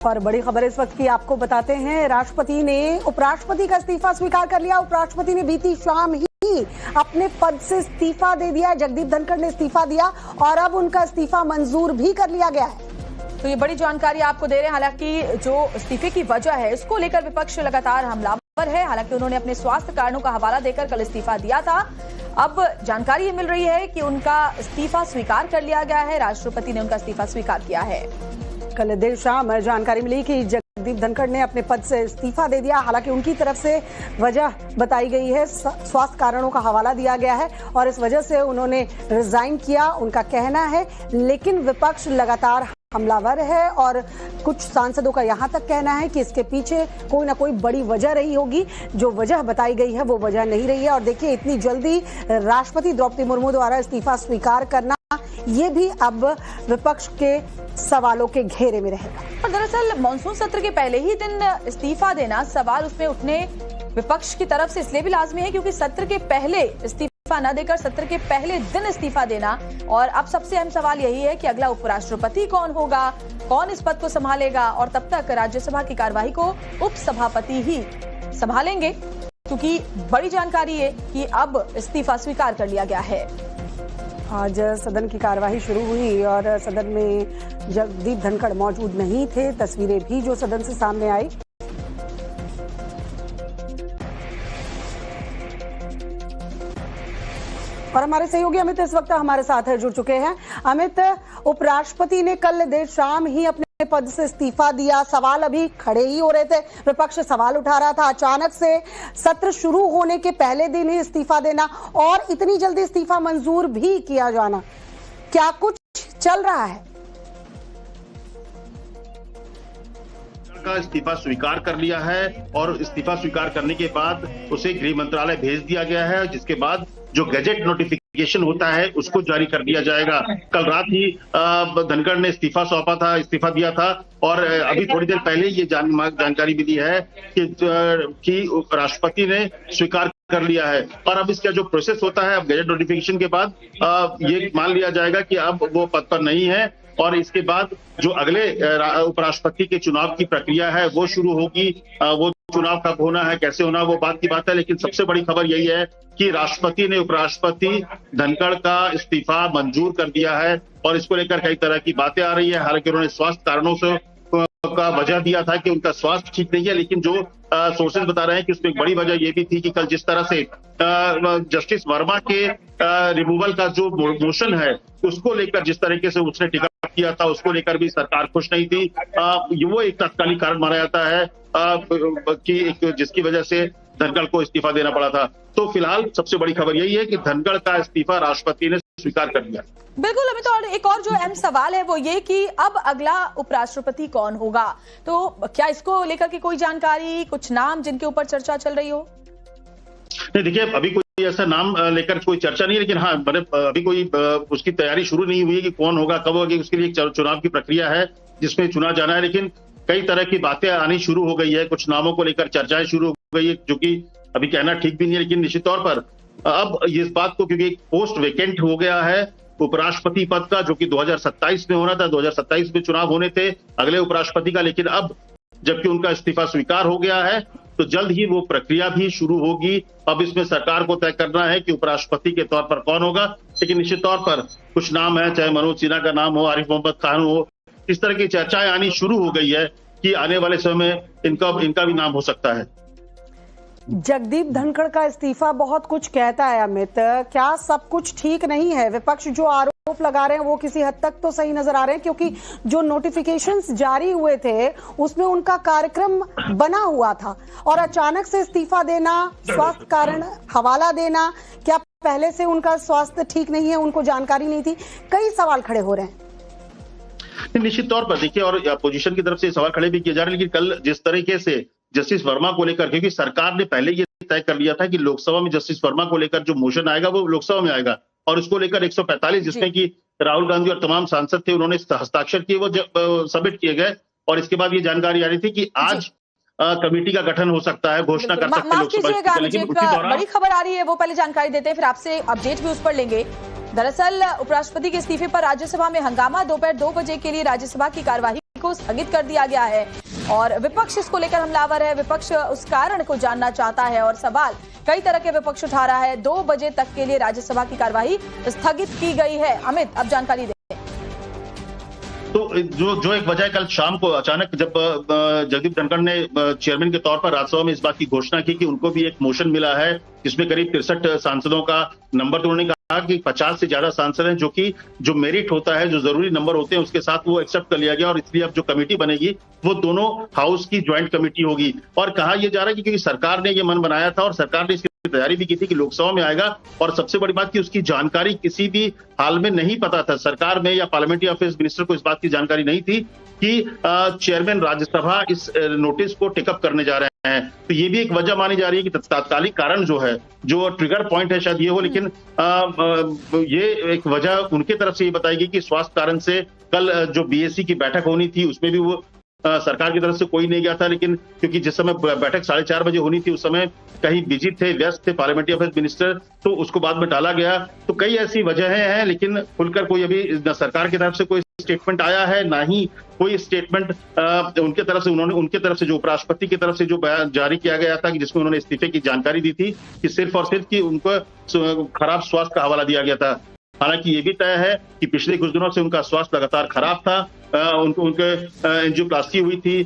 और बड़ी खबर इस वक्त की आपको बताते हैं। राष्ट्रपति ने उपराष्ट्रपति का इस्तीफा स्वीकार कर लिया। उपराष्ट्रपति ने बीती शाम ही अपने पद से इस्तीफा दे दिया। जगदीप धनखड़ ने इस्तीफा दिया और अब उनका इस्तीफा मंजूर भी कर लिया गया है। तो ये बड़ी जानकारी आपको दे रहे हैं। हालांकि जो इस्तीफे की वजह है इसको लेकर विपक्ष लगातार हमलावर है। हालांकि उन्होंने अपने स्वास्थ्य कारणों का हवाला देकर कल इस्तीफा दिया था। अब जानकारी ये मिल रही है कि उनका इस्तीफा स्वीकार कर लिया गया है। राष्ट्रपति ने उनका इस्तीफा स्वीकार किया है। कल देर शाम जानकारी मिली कि जगदीप धनखड़ ने अपने पद से इस्तीफा दे दिया। हालांकि उनकी तरफ से वजह बताई गई है, स्वास्थ्य कारणों का हवाला दिया गया है और इस वजह से उन्होंने रिजाइन किया, उनका कहना है। लेकिन विपक्ष लगातार हमलावर है और कुछ सांसदों का यहां तक कहना है कि इसके पीछे कोई ना कोई बड़ी वजह रही होगी। जो वजह बताई गई है वो वजह नहीं रही है। और देखिए, इतनी जल्दी राष्ट्रपति द्रौपदी मुर्मू द्वारा इस्तीफा स्वीकार करना, ये भी अब विपक्ष के सवालों के घेरे में रहेगा। और दरअसल मानसून सत्र के पहले ही दिन इस्तीफा देना, सवाल उसमें उठने विपक्ष की तरफ से इसलिए भी लाजमी है क्योंकि सत्र के पहले इस्तीफा न देकर सत्र के पहले दिन इस्तीफा देना। और अब सबसे अहम सवाल यही है कि अगला उपराष्ट्रपति कौन होगा, कौन इस पद को संभालेगा। और तब तक राज्यसभा की कार्यवाही को उपसभापति ही संभालेंगे, क्योंकि बड़ी जानकारी है कि अब इस्तीफा स्वीकार कर लिया गया है। आज सदन की कार्यवाही शुरू हुई और सदन में जगदीप धनखड़ मौजूद नहीं थे। तस्वीरें भी जो सदन से सामने आई। और हमारे सहयोगी अमित इस वक्त हमारे साथ जुड़ चुके हैं। अमित, उपराष्ट्रपति ने कल देर शाम ही अपने पद से इस्तीफा दिया। सवाल अभी खड़े ही हो रहे थे, विपक्ष सवाल उठा रहा था। अचानक से सत्र शुरू होने के पहले दिन ही इस्तीफा देना और इतनी जल्दी इस्तीफा मंजूर भी किया जाना, क्या कुछ चल रहा है? का इस्तीफा स्वीकार कर लिया है और इस्तीफा स्वीकार करने के बाद उसे गृह मंत्रालय भेज दिया गया है, जिसके बाद जो गैजेट नोटिफिकेशन होता है उसको जारी कर दिया जाएगा। कल रात ही धनखड़ ने इस्तीफा दिया था और अभी थोड़ी देर पहले ये जानकारी मिली है कि राष्ट्रपति ने स्वीकार कर लिया है। और अब इसका जो प्रोसेस होता है, अब गैजेट नोटिफिकेशन के बाद ये मान लिया जाएगा कि अब वो पद पर नहीं है और इसके बाद जो अगले उपराष्ट्रपति के चुनाव की प्रक्रिया है वो शुरू होगी। वो चुनाव कब होना है, कैसे होना, वो बात की बात है। लेकिन सबसे बड़ी खबर यही है कि राष्ट्रपति ने उपराष्ट्रपति धनखड़ का इस्तीफा मंजूर कर दिया है और इसको लेकर कई तरह की बातें आ रही है। हालांकि उन्होंने स्वास्थ्य कारणों से का वजह दिया था कि उनका स्वास्थ्य ठीक नहीं है, लेकिन जो सोर्सेज बता रहे हैं कि उसमें एक बड़ी वजह ये भी थी कि कल जिस तरह से जस्टिस वर्मा के रिमूवल का जो मोशन है उसको लेकर जिस तरीके से उसने टिकट किया था, उसको लेकर भी सरकार खुश नहीं थी। वो एक तात्कालिक कारण माना जाता है कि जिसकी वजह से धनखड़ को इस्तीफा देना पड़ा था। तो फिलहाल सबसे बड़ी खबर यही है कि धनखड़ का इस्तीफा राष्ट्रपति ने स्वीकार कर लिया। बिल्कुल अमित, और एक और जो अहम सवाल है वो ये कि अब अगला उपराष्ट्रपति कौन होगा। तो क्या इसको लेकर के कोई जानकारी, कुछ नाम जिनके ऊपर चर्चा चल रही हो? नहीं, देखिए, अभी कोई ऐसा नाम लेकर कोई चर्चा नहीं है, लेकिन हाँ, अभी कोई उसकी तैयारी शुरू नहीं हुई है कि कौन होगा, कब होगी। उसके लिए एक चुनाव की प्रक्रिया है जिसमें चुना जाना है। लेकिन कई तरह की बातें आनी शुरू हो गई है, कुछ नामों को लेकर चर्चाएं शुरू हो गई है, जो कि अभी कहना ठीक भी नहीं है। लेकिन निश्चित तौर पर अब इस बात को, क्योंकि एक पोस्ट वेकेंट हो गया है उपराष्ट्रपति पद का, जो कि 2027 में होना था, 2027 में चुनाव होने थे अगले उपराष्ट्रपति का। लेकिन अब जबकि उनका इस्तीफा स्वीकार हो गया है तो जल्द ही वो प्रक्रिया भी शुरू होगी। अब इसमें सरकार को तय करना है कि उपराष्ट्रपति के तौर पर कौन होगा। लेकिन निश्चित तौर पर कुछ नाम है, चाहे मनोज सिन्हा का नाम हो, आरिफ मोहम्मद खान हो, इस तरह की चर्चाएं आनी शुरू हो गई है कि आने वाले समय में इनका भी नाम हो सकता है। जगदीप धनखड़ का इस्तीफा बहुत कुछ कहता है अमित, क्या सब कुछ ठीक नहीं है? विपक्ष जो आरोप लगा रहे हैं वो किसी हद तक तो सही नजर आ रहे हैं, क्योंकि जो नोटिफिकेशंस जारी हुए थे उसमें उनका कार्यक्रम बना हुआ था और अचानक से इस्तीफा देना, स्वास्थ्य कारण हवाला देना, क्या पहले से उनका स्वास्थ्य ठीक नहीं है, उनको जानकारी नहीं थी? कई सवाल खड़े हो रहे हैं। निश्चित तौर पर देखिए, और अपोजिशन की तरफ से सवाल खड़े भी किए जा रहे हैं। लेकिन कल जिस तरीके से जस्टिस वर्मा को लेकर, क्योंकि सरकार ने पहले ये तय कर लिया था कि लोकसभा में जस्टिस वर्मा को लेकर जो मोशन आएगा वो लोकसभा में आएगा और उसको लेकर 145 जिसमें कि राहुल गांधी और तमाम सांसद थे, उन्होंने हस्ताक्षर किए, वो सबमिट किए गए। और इसके बाद ये जानकारी आ रही थी कि आज कमेटी का गठन हो सकता है, घोषणा कर सकते हैं लोकसभा। बड़ी खबर आ रही है, वो पहले जानकारी देते हैं, फिर आपसे अपडेट भी उस पर लेंगे। दरअसल उपराष्ट्रपति के इस्तीफे पर राज्यसभा में हंगामा। दोपहर 2 बजे के लिए राज्यसभा की कार्यवाही को स्थगित कर दिया गया है और विपक्ष इसको लेकर हमलावर है। विपक्ष उस कारण को जानना चाहता है और सवाल कई तरह के विपक्ष उठा रहा है। 2 बजे तक के लिए राज्यसभा की कार्यवाही स्थगित की गई है। अमित, अब जानकारी दें। तो जो एक वजह कल शाम को अचानक जब जगदीप धनखड़ ने चेयरमैन के तौर पर राज्यसभा में इस बात की घोषणा की कि उनको भी एक मोशन मिला है जिसमें करीब 63 सांसदों का नंबर, तो उन्होंने कहा कि 50 से ज्यादा सांसद हैं, जो कि जो मेरिट होता है, जो जरूरी नंबर होते हैं, उसके साथ वो एक्सेप्ट कर लिया गया और इसलिए अब जो कमेटी बनेगी वो दोनों हाउस की ज्वाइंट कमेटी होगी। और कहा यह जा रहा है कि क्योंकि सरकार ने ये मन बनाया था और सरकार ने तैयारी भी की थी कि लोकसभा में आएगा, और सबसे बड़ी बात कि उसकी जानकारी किसी भी हाल में नहीं पता था सरकार में या पार्लियामेंट्री अफेयर्स मिनिस्टर को इस बात की जानकारी नहीं थी कि चेयरमैन राज्यसभा इस नोटिस को टेकअप करने जा रहे हैं। तो ये भी एक वजह मानी जा रही है कि तात्कालिक कारण जो है, जो ट्रिगर पॉइंट है शायद ये हो, लेकिन ये एक वजह उनके तरफ से ये बताएगी कि स्वास्थ्य कारण से कल जो बीएससी की बैठक होनी थी उसमें भी वो सरकार की तरफ से कोई नहीं गया था, लेकिन क्योंकि जिस समय बैठक 4:30 बजे होनी थी उस समय कहीं बिजी थे, व्यस्त थे पार्लियामेंट्री अफेयर्स मिनिस्टर, तो उसको बाद में टाला गया। तो कई ऐसी वजहें हैं, लेकिन खुलकर कोई अभी न सरकार की तरफ से कोई स्टेटमेंट आया है, ना ही कोई स्टेटमेंट उनके तरफ से जो उपराष्ट्रपति की तरफ से जो बयान जारी किया गया था कि जिसमें उन्होंने इस्तीफे की जानकारी दी थी कि सिर्फ और सिर्फ कि उनको खराब स्वास्थ्य का हवाला दिया गया था। हालांकि ये भी तय है कि पिछले कुछ दिनों से उनका स्वास्थ्य लगातार खराब था, उनके एंजियोप्लास्टी हुई थी,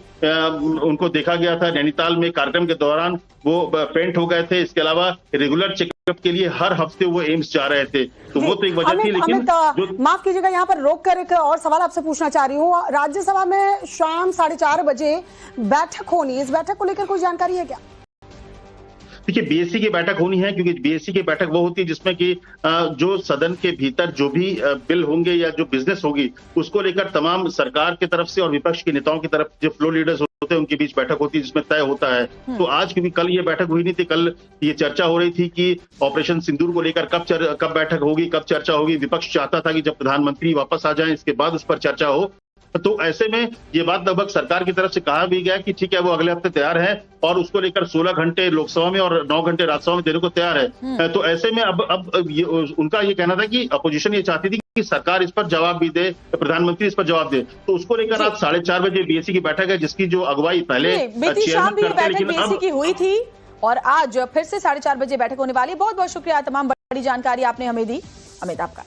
उनको देखा गया था नैनीताल में कार्यक्रम के दौरान वो फेंट हो गए थे। इसके अलावा रेगुलर चेकअप के लिए हर हफ्ते वो एम्स जा रहे थे, तो वो तो एक वजह थी। लेकिन माफ कीजिएगा, यहाँ पर रोक कर एक और सवाल आपसे पूछना चाह रही हूँ। राज्यसभा में शाम 4:30 बजे बैठक होनी, इस बैठक को लेकर कोई जानकारी है क्या? देखिए, बीएससी की बैठक होनी है, क्योंकि बीएससी की बैठक वो होती है जिसमें कि जो सदन के भीतर जो भी बिल होंगे या जो बिजनेस होगी उसको लेकर तमाम सरकार की तरफ से और विपक्ष के नेताओं की तरफ जो फ्लोर लीडर्स होते हैं उनके बीच बैठक होती है जिसमें तय होता है। तो आज क्योंकि कल ये बैठक हुई नहीं थी, कल ये चर्चा हो रही थी कि ऑपरेशन सिंदूर को लेकर कब बैठक होगी, कब चर्चा होगी। विपक्ष चाहता था कि जब प्रधानमंत्री वापस आ जाए इसके बाद उस पर चर्चा हो। तो ऐसे में ये बात लगभग सरकार की तरफ से कहा भी गया कि ठीक है, वो अगले हफ्ते तैयार है और उसको लेकर 16 घंटे लोकसभा में और 9 घंटे राज्यसभा में देने को तैयार है। तो ऐसे में अब उनका ये कहना था कि अपोजिशन ये चाहती थी कि सरकार इस पर जवाब भी दे, प्रधानमंत्री इस पर जवाब दे। तो उसको लेकर आज 4:30 बजे बीएससी की बैठक है, जिसकी जो अगुवाई पहले बीती शाम भी बैठक बीएससी की हुई थी और आज फिर से 4:30 बजे बैठक होने वाली। बहुत बहुत शुक्रिया, तमाम बड़ी जानकारी आपने हमें दी। अमित, आपका